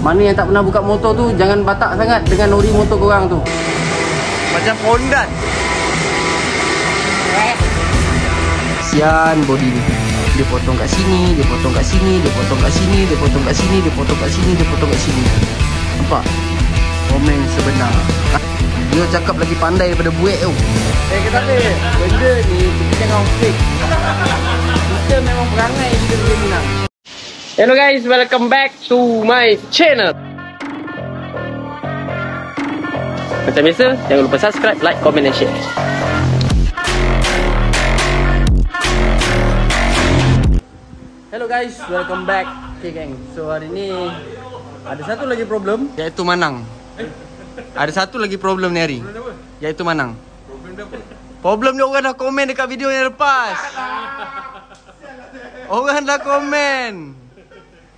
Mana yang tak pernah buka motor tu, jangan batak sangat dengan ori motor korang tu. Macam pondan. Kesian body ni. Dia potong kat sini, dia potong kat sini, dia potong kat sini, dia potong kat sini, dia potong kat sini, dia potong kat sini. Nampak? Komen sebenar. Dia cakap lagi pandai daripada buek tu. Kata apa? Benda ni kita jangan fake. Kita memang perangai kita begini nak. Hello guys, welcome back to my channel. Macam biasa, jangan lupa subscribe, like, comment dan share. Hello guys, welcome back. Okay gang, so hari ni ada satu lagi problem, iaitu Manang. Ada satu lagi problem ni hari, iaitu Manang. Problem dia apa? Problem dia orang dah komen dekat video yang lepas. Orang dah komen.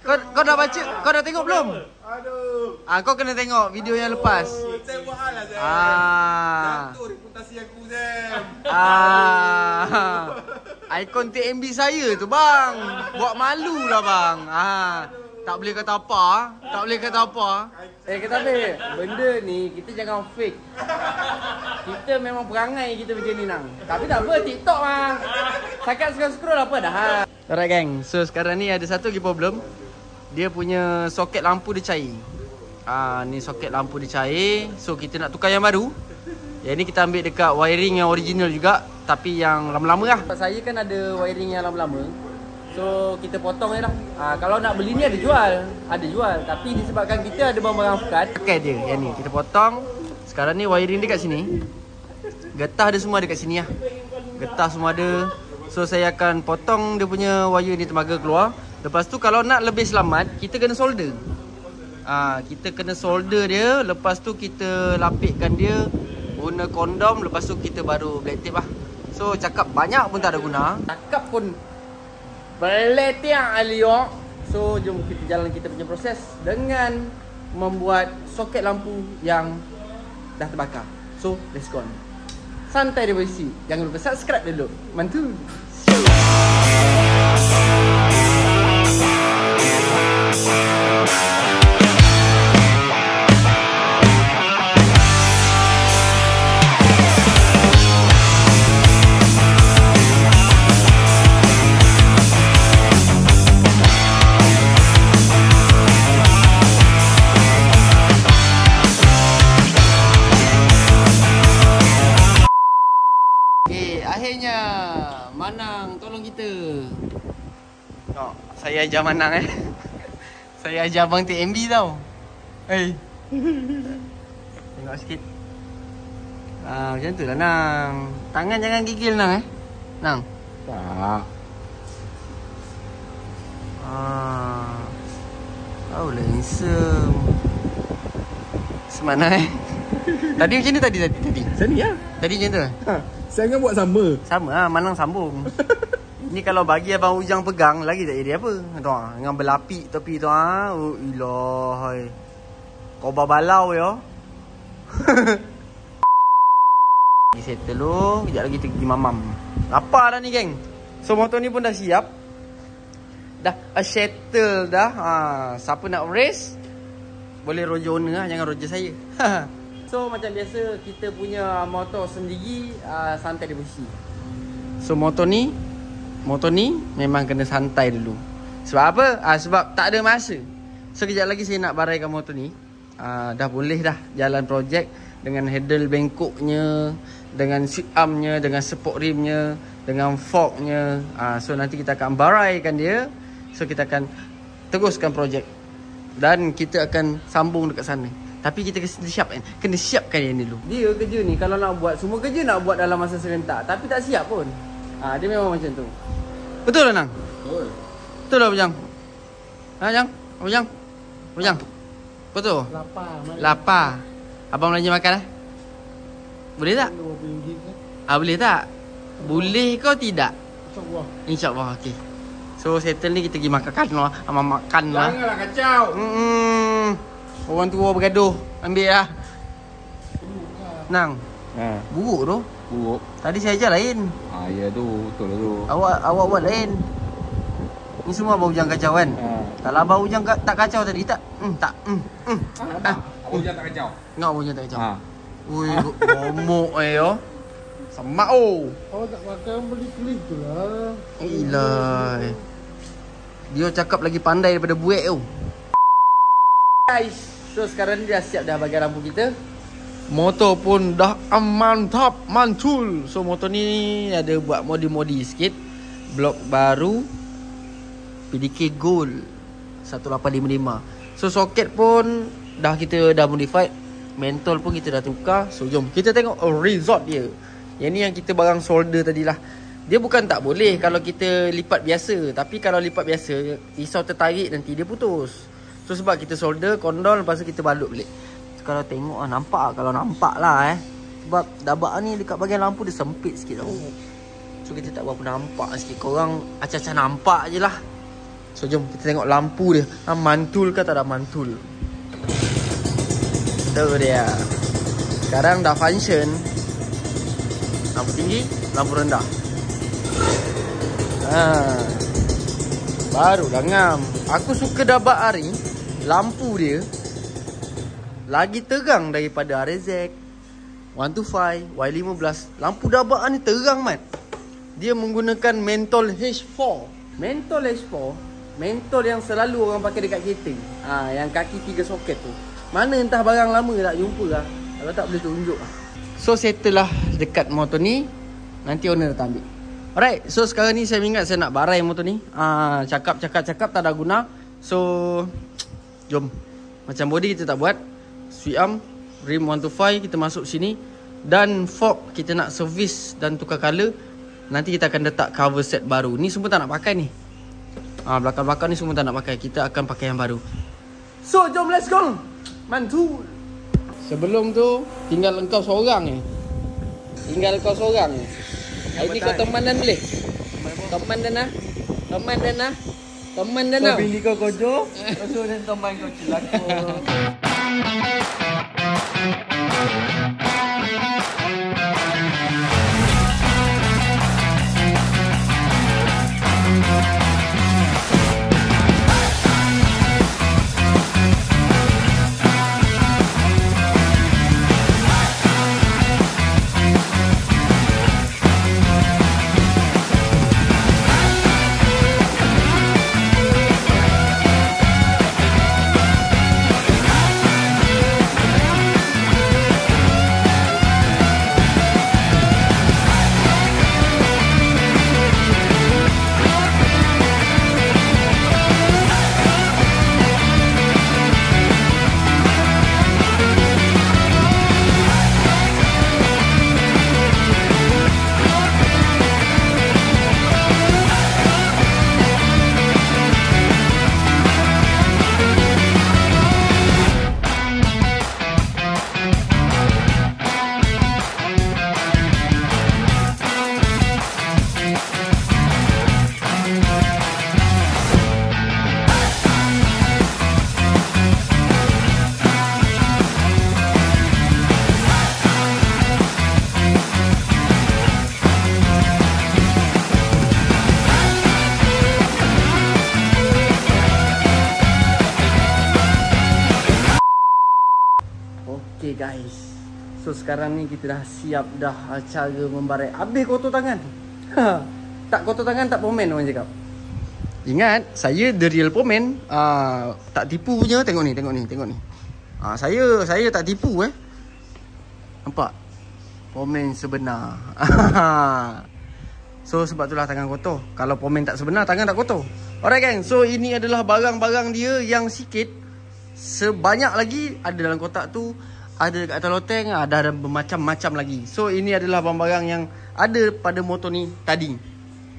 Kau dah baca? Kau dah tengok belum? Aduh. Kau kena tengok video yang lepas. Saya buat hal lah Zem. Jatuh reputasi aku Zem. Ikon TMB saya tu bang. Buat malu lah bang. Tak boleh kata apa. Tak boleh kata apa. Kata apa? Benda ni kita jangan fake. Kita memang perangai kita macam ni nang. Tapi tak apa, TikTok bang. Sakat scroll apa dah. Alright gang, so sekarang ni ada satu lagi problem. Dia punya soket lampu dia cair. Ni soket lampu dia cair. So kita nak tukar yang baru. Yang ni kita ambil dekat wiring yang original juga, tapi yang lama-lama lah. Saya kan ada wiring yang lama-lama. So kita potong je lah. Kalau nak beli ni ada jual. Ada jual. Tapi disebabkan kita ada barang-barang pekat, pakai dia yang ni. Kita potong. Sekarang ni wiring dia kat sini. Getah dia semua dekat sini lah. Getah semua ada. So saya akan potong dia punya wire ni tembaga keluar. Lepas tu kalau nak lebih selamat, kita kena solder. Kita kena solder dia. Lepas tu kita lapikkan dia guna kondom. Lepas tu kita baru black tape lah. So cakap banyak pun tak ada guna. Cakap pun beletiak aliok. So jom kita jalan kita punya proses dengan membuat soket lampu yang dah terbakar. So let's go. Santai daripada isi. Jangan lupa subscribe dulu. Mantul. Akhirnya Manang tolong kita. Saya ajar Manang Saya ajar abang TMB tau. Tengok sikit. Macam tu lah Nang. Tangan jangan gigil Nang Nang. Tak. Oh handsome. Semana Tadi macam ni tadi. Macam ni lah. Tadi macam tu. Saya kan buat sama. Sama lah, Manang sambung. Ni kalau bagi Abang Ujang pegang, lagi tak jadi apa. Dengan berlapik tepi tu. Oh ilah. Kau babalau ya. Ni settle dulu. Sekejap lagi kita pergi mamam. Lapar dah ni geng. So motor ni pun dah siap. Dah settle dah. Siapa nak race, boleh roger owner lah. Jangan roger saya. So macam biasa kita punya motor sendiri santai di posisi. So motor ni memang kena santai dulu. Sebab apa? Sebab tak ada masa. So kejap lagi saya nak baraikan motor ni. Dah boleh dah jalan projek dengan handle bengkoknya, dengan seat armnya, dengan support rimnya, dengan forknya. So nanti kita akan baraikan dia. So kita akan teruskan projek. Dan kita akan sambung dekat sana. Tapi kita kena siapkan yang ni dulu. Dia kerja ni kalau nak buat, semua kerja nak buat dalam masa serentak. Tapi tak siap pun. Dia memang macam tu. Betul lah Nang? Betul. Betul lah Bujang? Bujang? Betul? Lapar. Abang belanja makan lah? Boleh tak? Boleh tak? Boleh kau tidak? InsyaAllah. Okay. So settle ni kita pergi makan lah. Makan lah. Janganlah kacau. Orang tua bergaduh. Ambil lah. Nang. Buruk tu. Buruk. Tadi saya ajar lain. Ya tu. Betul lah tu. Awak buat lain. Ni semua abang Ujang kacau kan? Kalau abang Ujang tak kacau tadi tak? Tak. Abang Ujang tak kacau. Ngau abang Ujang tak kacau. Ha. Ui, momok yo. Semak oh. Awak tak pakai yang beli klik tu lah. Ilai. Dia cakap lagi pandai daripada buek tu. Guys, so sekarang ni dah siap dah bagian lampu kita. Motor pun dah mantap, mantul. So motor ni ada buat modi-modi sikit. Blok baru PDK Gold 1855. So soket pun kita dah modified. Mentol pun kita dah tukar. So jom kita tengok result dia. Yang ni yang kita barang solder tadilah. Dia bukan tak boleh kalau kita lipat biasa. Tapi kalau lipat biasa, risau tertarik nanti dia putus. So sebab kita solder, kondol, lepas tu kita balut balik. So, kalau tengok nampak. Kalau nampak lah Sebab dabak ni dekat bahagian lampu dia sempit sikit tau. So kita tak berapa nampak sikit. Korang acah-acah nampak je lah. So jom kita tengok lampu dia. Mantul ke tak ada mantul. Tu dia. Sekarang dah function. Lampu tinggi, lampu rendah. Baru dah ngam. Aku suka dabak hari lampu dia lagi terang daripada RZ 125 Y15. Lampu dabak ni terang mat. Dia menggunakan mentol H4. Mentol H4, mentol yang selalu orang pakai dekat kereta. Yang kaki 3 soket tu. Mana entah barang lama tak jumpa lah. Kalau tak boleh tunjuk lah. So settle lah dekat motor ni. Nanti owner datang ambil. Alright, so sekarang ni saya ingat saya nak barai motor ni. Cakap tak ada guna. So jom. Macam body kita tak buat. Sweet arm, rim 125 kita masuk sini. Dan fork kita nak servis dan tukar color. Nanti kita akan letak cover set baru. Ni semua tak nak pakai ni. Belakang-belakang ni semua tak nak pakai. Kita akan pakai yang baru. So jom let's go. Mantul. Sebelum tu tinggal engkau seorang ni. Tinggal kau seorang ni. Hari ni kau teman dan boleh. Teman dan lah. Teman dan lah. Teman dan lah. Kau bini kau kojo, lepas dan teman kau celaka. Okay guys, so sekarang ni kita dah siap dah cara membarai. Habis kotor tangan. Tak kotor tangan tak pomen orang cakap. Ingat, saya the real pomen. Tak tipu punya. Tengok ni. Saya tak tipu Nampak? Pomen sebenar. So sebab itulah tangan kotor. Kalau pomen tak sebenar, tangan tak kotor. Alright gang, so ini adalah barang-barang dia yang sikit. Sebanyak lagi ada dalam kotak tu. Ada dekat atas loteng, ada bermacam-macam lagi. So ini adalah barang-barang yang ada pada motor ni tadi.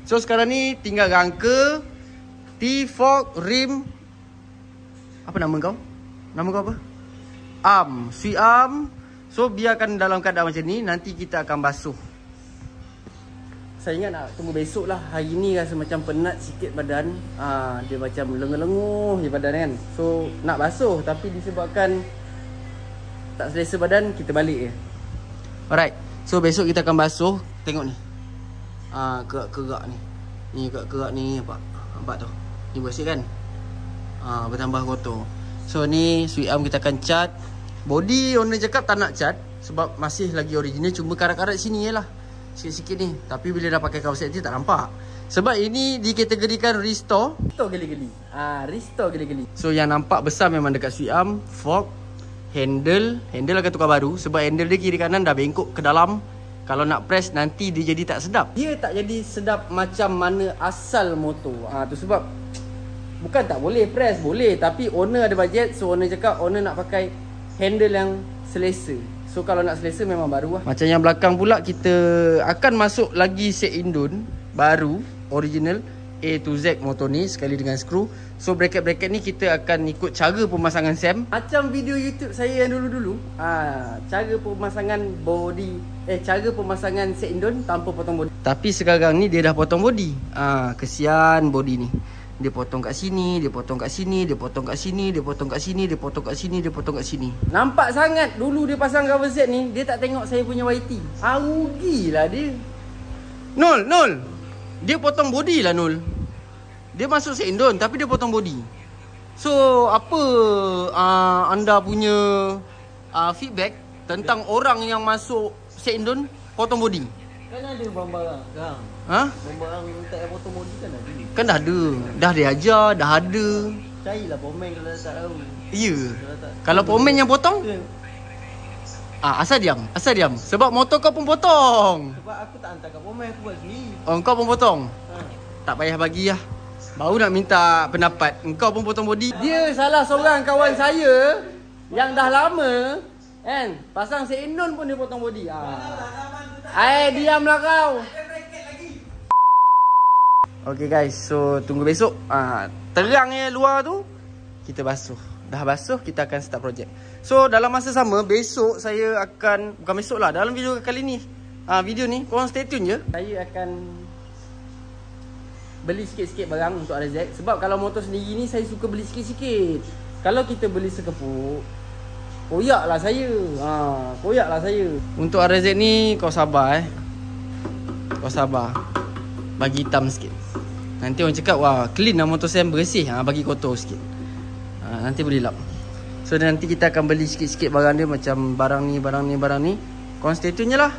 So sekarang ni tinggal rangka, T-fork, rim. Apa nama kau? Nama kau apa? Arm, sweet arm. So biarkan dalam keadaan macam ni. Nanti kita akan basuh. Saya ingat nak tunggu besok lah. Hari ni rasa macam penat sikit badan. Dia macam lenguh-lenguh je badan kan. So nak basuh, tapi disebabkan tak selesa badan, kita balik je. Alright, so besok kita akan basuh. Tengok ni, kerak-kerak ni. Ni kerak-kerak ni, nampak tu. Ni bersih kan? Bertambah kotor. So ni sweet arm kita akan cat. Body owner cakap tak nak cat sebab masih lagi original, cuma karat-karat sini je lah, sikit-sikit ni. Tapi bila dah pakai cover set ni tak nampak. Sebab ini dikategorikan restore. Restore geli-geli. Restore geli-geli. So yang nampak besar memang dekat sweet arm, fork, handle akan tukar baru sebab handle dia kiri kanan dah bengkok ke dalam. Kalau nak press nanti dia jadi tak sedap. Dia tak jadi sedap macam mana asal motor. Tu sebab bukan tak boleh press, boleh, tapi owner ada bajet. So owner cakap owner nak pakai handle yang selesa. So kalau nak selesa memang baru lah. Macam yang belakang pula kita akan masuk lagi set indon baru, original A to Z motor ni sekali dengan skru. So bracket-bracket ni kita akan ikut cara pemasangan SAM macam video YouTube saya yang dulu-dulu. Cara pemasangan body, cara pemasangan set indon tanpa potong body. Tapi sekarang ni dia dah potong body. Kesian body ni. Dia potong kat sini, dia potong kat sini, dia potong kat sini, dia potong kat sini, dia potong kat sini, dia potong kat sini. Nampak sangat dulu dia pasang cover set ni, dia tak tengok saya punya YT. Rugilah dia. Nul. Dia potong body lah Nul. Dia masuk set indon tapi dia potong body. So apa anda punya feedback tentang orang yang masuk set indon potong body? Kan ada barang-barang sekarang. Barang-barang tak potong body kan ada. Kan dah ada. Dah diajar, dah ada. Carilah pomen kalau tak tahu. Ya. Kalau pomen yang potong? Asal diam. Sebab motor kau pun potong. Sebab aku tak hantar kat pomen, aku buat sendiri. Kau pun potong? Tak payah bagi lah. Baru nak minta pendapat. Engkau pun potong body. Dia salah seorang kawan saya yang dah lama kan, pasang set indon pun dia potong body. Diamlah kau. Okay guys, so tunggu besok. Terangnya luar tu kita basuh. Dah basuh, kita akan start projek. So dalam masa sama, besok saya akan, bukan besok lah, dalam video kali ni, video ni korang stay tune je. Saya akan beli sikit-sikit barang untuk RZ. Sebab kalau motor sendiri ni saya suka beli sikit-sikit. Kalau kita beli sekepuk, koyak lah saya. Untuk RZ ni kau sabar Kau sabar. Bagi hitam sikit. Nanti orang cakap wah clean lah motor saya, bersih. Bagi kotor sikit. Nanti boleh lap. So nanti kita akan beli sikit-sikit barang dia, macam barang ni. Korang stay tune je lah.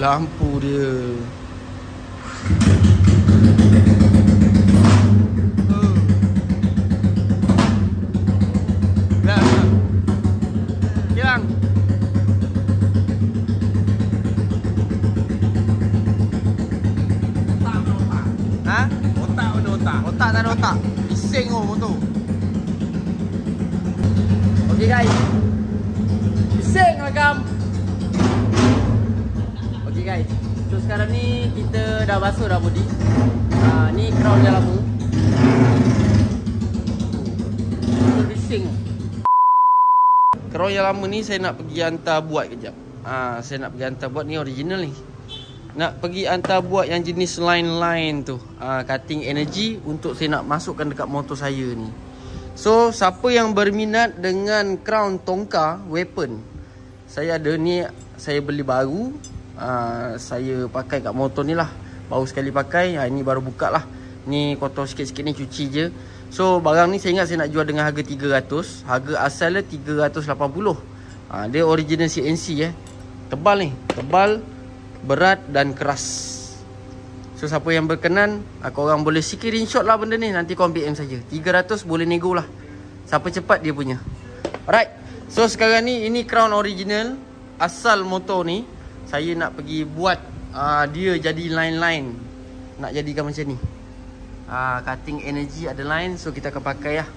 Lampu dia. Hilang. Otak tak ada otak. Bising motor. Okay guys. Bising rakam. Okay guys, so sekarang ni kita dah basuh dah body. Ni crown yang lama. Betul bising. Crown yang lama ni saya nak pergi hantar buat kejap. Saya nak pergi hantar buat, ni original ni. Nak pergi hantar buat yang jenis line-line tu, cutting energy, untuk saya nak masukkan dekat motor saya ni. So siapa yang berminat dengan crown tongkar weapon, saya ada ni, saya beli baru. Saya pakai kat motor ni lah. Baru sekali pakai. Ini baru buka lah. Ni kotor sikit-sikit ni, cuci je. So barang ni saya ingat saya nak jual dengan harga 300. Harga asalnya 380. Dia original CNC Tebal ni. Tebal, berat dan keras. So siapa yang berkenan, korang boleh screenshot lah benda ni. Nanti korang PM saja. 300 boleh nego lah. Siapa cepat dia punya. Alright. So sekarang ni ini crown original asal motor ni. Saya nak pergi buat dia jadi line-line. Nak jadikan macam ni. Cutting energy ada line. So kita akan pakai lah.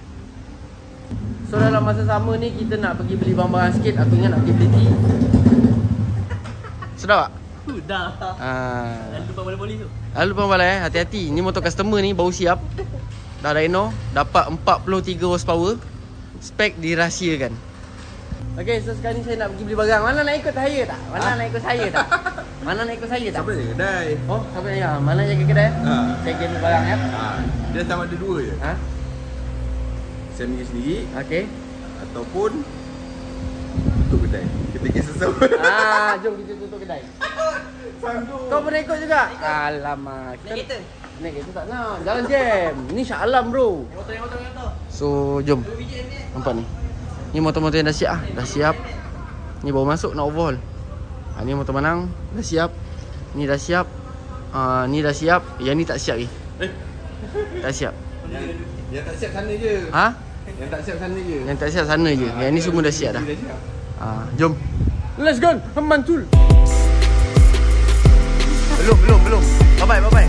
So dalam masa sama ni kita nak pergi beli barang-barang sikit. Aku ingat nak pergi beli tea. Sedap tak? Sudah. Lalu lupa balik polis tu. Lalu lupa balik hati-hati. Ni motor customer ni baru siap. dah reno, dapat 43 horsepower. Spek dirahsiakan. Okey, so sekarang ni saya nak pergi beli barang. Mana nak ikut saya tak? Mana nak ikut saya tak? Mana nak ikut saya tak? Siapa jaga kedai? Oh, siapa yang jaga? Mana jaga kedai? Saya pergi beli barang ya. Dia sama ada dua je. Saya pergi sendiri Okey. ataupun tutup kedai. Kita pergi sesama. Jom kita tutup kedai. Kau pernah ikut juga? Alamak. Naik kereta tak nak. Jalan jam. Ni Shah Alam bro. Motor. So, jom. Nampak ni. Ni motor-motor yang dah siap Dah siap. Ni baru masuk nak overhaul. Ni motor Manang dah siap. Ni dah siap. Ni dah siap. Yang ni tak siap lagi. Tak siap. Yang tak siap sana je. Yang tak siap sana je. Yang tak siap sana je. Yang ni semua dah siap dah. Jom. Let's go. Mantul. Belum. Bye-bye.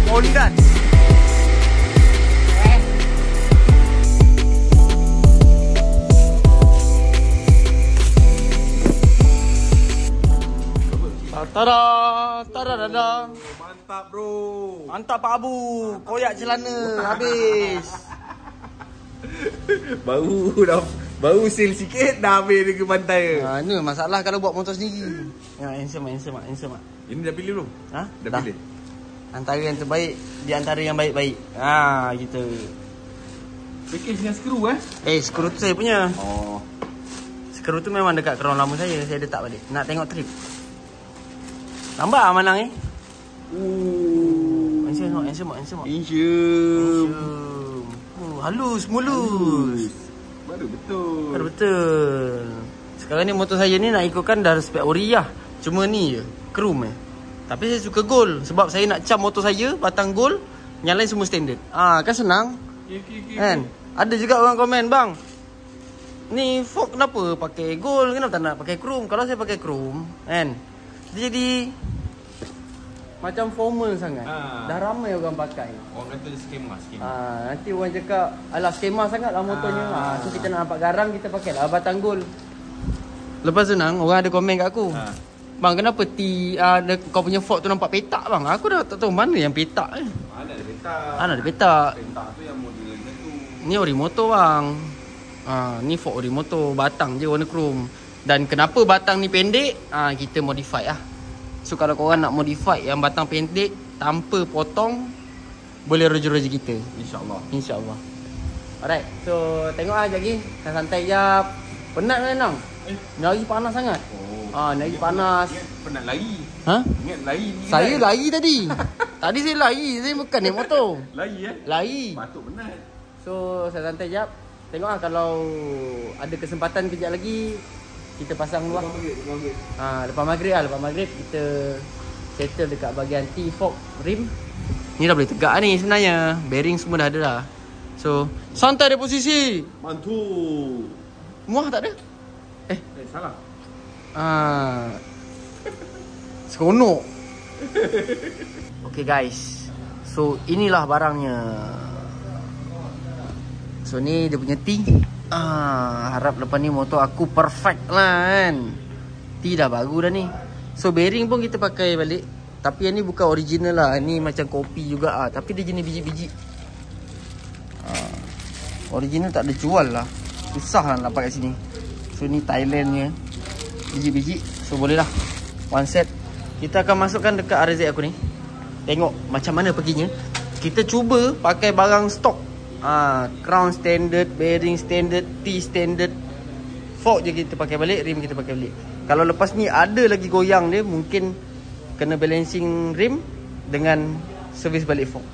Ondan. Tada. Mantap bro. Mantap Pak Abu. Koyak celana habis. Baru sale sikit dah habis dia ke pantai. Ni masalah kalau buat motor sendiri. Handsome. Ini dah pilih belum? Dah pilih. Antara yang terbaik di antara yang baik-baik. Gitu. Package dengan skru skru tu saya punya. Oh. Skru tu memang dekat crown lama saya letak balik. Nak tengok trip. Nampak Manang handsome. Halus, mulus. Baru betul. Sekarang ni motor saya ni nak ikutkan dah spek ori lah. Cuma ni je, chrome Tapi saya suka gold sebab saya nak cam motor saya batang gold, yang lain semua standard. Kan senang. Kan? Ada juga orang komen, "Bang, ni fork kenapa pakai gold? Kenapa tak nak pakai chrome?" Kalau saya pakai chrome, kan, dia jadi macam formal sangat. Dah ramai orang pakai. Orang kata skema. Nanti orang cakap, "Alah, skema sangatlah motornya." So kita nak nampak garang, kita pakailah batang gold. Lepas tu nang, orang ada komen kat aku. "Bang, kenapa kau punya fork tu nampak petak bang?" Aku dah tak tahu mana yang petak Mana ada petak. Ada petak. Petak tu yang model tu. Ni ori motor bang. Ni fork ori motor, batang je warna chrome. Dan kenapa batang ni pendek? Kita modify lah. So kalau korang nak modify yang batang pendek tanpa potong, boleh roja-roja kita. InsyaAllah. Alright, so tengok lah sekejap lagi. Santai jap. Penat kan Nang? Ni hari panas sangat. Ni hari panas. Penat lari. Ingat lari. Saya lari tadi. Tadi saya lari. Saya bukan naik motor. Lari. Patut penat. So saya santai jap. Tengok lah kalau ada kesempatan kejap lagi, kita pasang dulu lah. Lepas maghrib kita settle dekat bahagian T-fork rim. Ni dah boleh tegak ni sebenarnya. Bearing semua dah ada dah. So santai dia posisi. Mantul. Muah tak ada? Salah. Seronok. Okay guys, so inilah barangnya. So ni dia punya T. Harap lepas ni motor aku perfect lah kan. T dah baru dah ni. So bearing pun kita pakai balik. Tapi yang ni bukan original lah. Ni macam kopi juga tapi dia jenis biji-biji. Original tak ada jual lah. Susah lah nak pakai sini. So ni Thailandnya, biji-biji. So boleh lah, one set. Kita akan masukkan dekat RZ aku ni. Tengok macam mana perginya. Kita cuba pakai barang stok. Crown standard, bearing standard, T standard, fork je kita pakai balik, rim kita pakai balik. Kalau lepas ni ada lagi goyang dia, mungkin kena balancing rim dengan servis balik fork.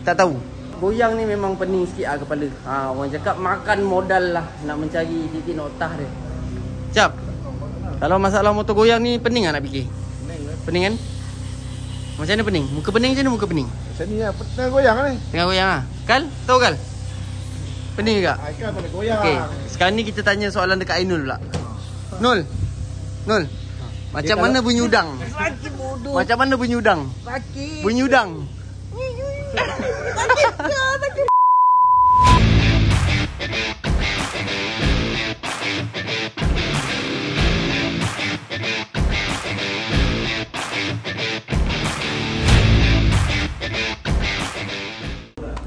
Tak tahu. Goyang ni memang pening sikit kepala. Orang cakap makan modal lah nak mencari titik noktah dia. Cap, kalau masalah motor goyang ni pening nak fikir? Pening kan? Macam mana pening? Muka pening je ni, muka pening. Macam ni lah, tengah goyang ni. Tengah goyang Kal? Tahu Kal? Pening juga? Kan tak ada goyang. Okay, sekarang ni kita tanya soalan dekat Ainul pula. Nul, macam mana bunyi udang? Sakit bodoh. Macam mana bunyi udang? Sakit. Bunyi udang. Sakit.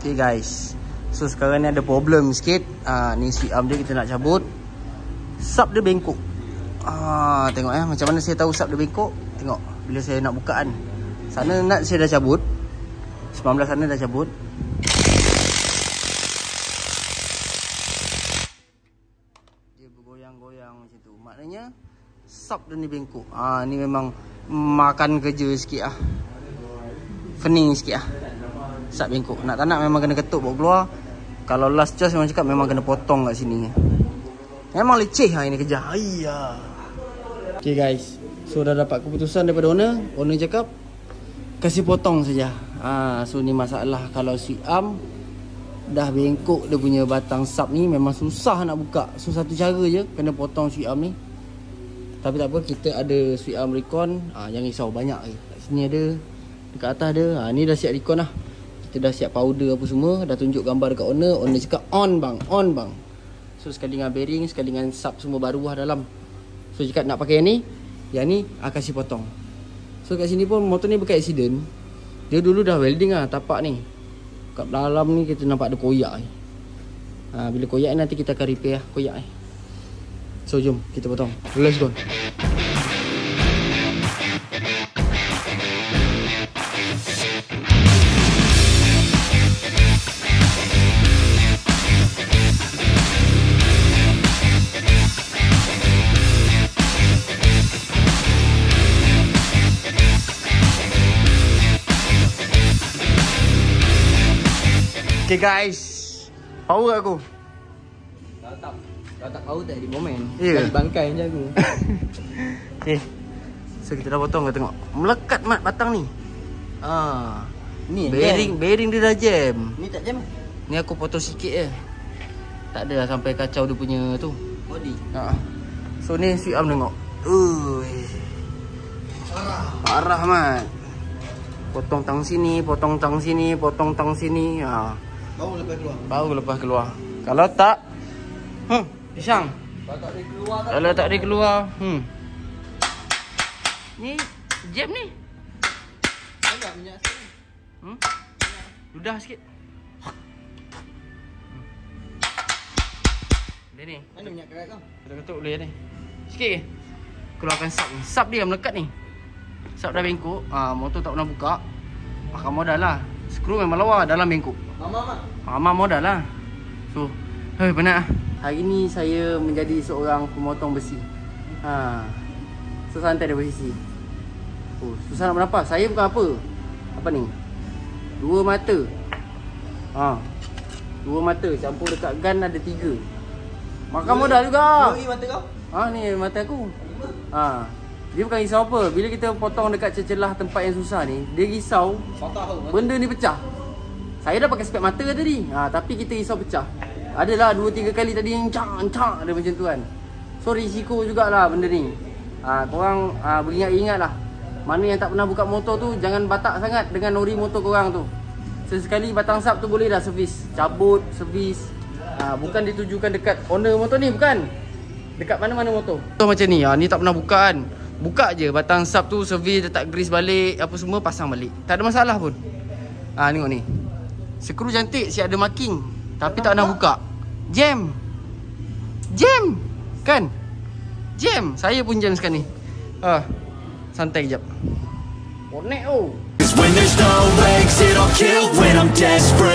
Okay guys, so sekarang ni ada problem sikit. Ni switch arm dia kita nak cabut. Sub dia bengkok. Tengok macam mana saya tahu sub dia bengkok. Tengok bila saya nak buka kan. Sana nut saya dah cabut. 19 sana dah cabut. Dia bergoyang-goyang macam tu. Maknanya sub dia ni bengkok. Ni memang makan kerja sikit lah. Pening sikit lah. Sub bengkok. Nak tak nak memang kena ketuk bawa keluar. Kalau last charge memang cakap memang kena potong kat sini. Memang leceh lah ini kerja. Ayah. Okay guys, so dah dapat keputusan daripada owner. Owner cakap kasih potong saja. So ni masalah kalau switch arm dah bengkok dia punya batang sub ni memang susah nak buka. So satu cara je kena potong switch arm ni. Tapi tak apa, kita ada switch arm recon. Jangan risau, banyak lagi. Kat sini ada, dekat atas ada. Ni dah siap recon lah. Kita dah siap powder apa semua. Dah tunjuk gambar dekat owner. Owner cakap on bang, on bang. So sekali dengan bearing, sekali dengan sub semua baru lah dalam. So cakap nak pakai yang ni, yang ni kasih potong. So kat sini pun motor ni bekas accident. Dia dulu dah welding lah tapak ni. Kat dalam ni kita nampak ada koyak ni. Bila koyak ni nanti kita akan repair lah koyak ni. So jom kita potong. Let's go. Okay guys, power aku. Kalau tak power tak ada moment. Ya. Bangkai macam aku. Okay, so kita dah potong, kau tengok melekat mat batang ni. Ni Bearing dia dah jam. Ni tak jam. Ni aku potong sikit je. Tak ada lah sampai kacau dia punya tu Body. So ni switch arm tengok. Parah mat. Potong tang sini, potong tang sini, potong tang sini. Baru lepas keluar. Kalau tak pisang. Kalau tak ada keluar, ni jam ni. Agak minyak sikit. Ludah sikit. Dia ni. Mana minyak kerat kau? Kita ketuk boleh ni. Sikit ke? Keluarkan sub ni. Sub dia melekat ni. Sub dah bengkok. Motor tak pernah buka. Pakai modal lah. Skru memang lawa dalam bengkok. Mama modal lah. So, penat lah. Hari ni saya menjadi seorang pemotong besi. So santai dari posisi. Susah nak bernafas. Saya bukan apa. Apa ni? 2 mata. 2 mata campur dekat gun ada 3. Makan modal juga. Ni mata kau? Ni mata aku. Dia bukan risau apa. Bila kita potong dekat celah tempat yang susah ni, dia risau benda ni pecah. Saya dah pakai spek mata tadi. Tapi kita risau pecah. Adalah 2-3 kali tadi yang cak ada macam tu kan. So risiko jugalah benda ni. Korang beringat-ingat lah. Mana yang tak pernah buka motor tu, jangan batak sangat dengan ori motor korang tu. Sesekali batang sub tu boleh dah servis. Cabut, servis. Bukan ditujukan dekat owner motor ni, bukan. Dekat mana-mana motor. So macam ni, ni tak pernah buka kan. Buka je batang sub tu, servis, letak grease balik, apa semua, pasang balik. Tak ada masalah pun. Tengok ni. Skru cantik, siap ada marking. Tapi tak pernah buka. Jam. Jam. Kan? Jam. Saya pun jam sekarang ni. Santai kejap. Bonek oh. When there's no exit, I'll kill when I'm desperate.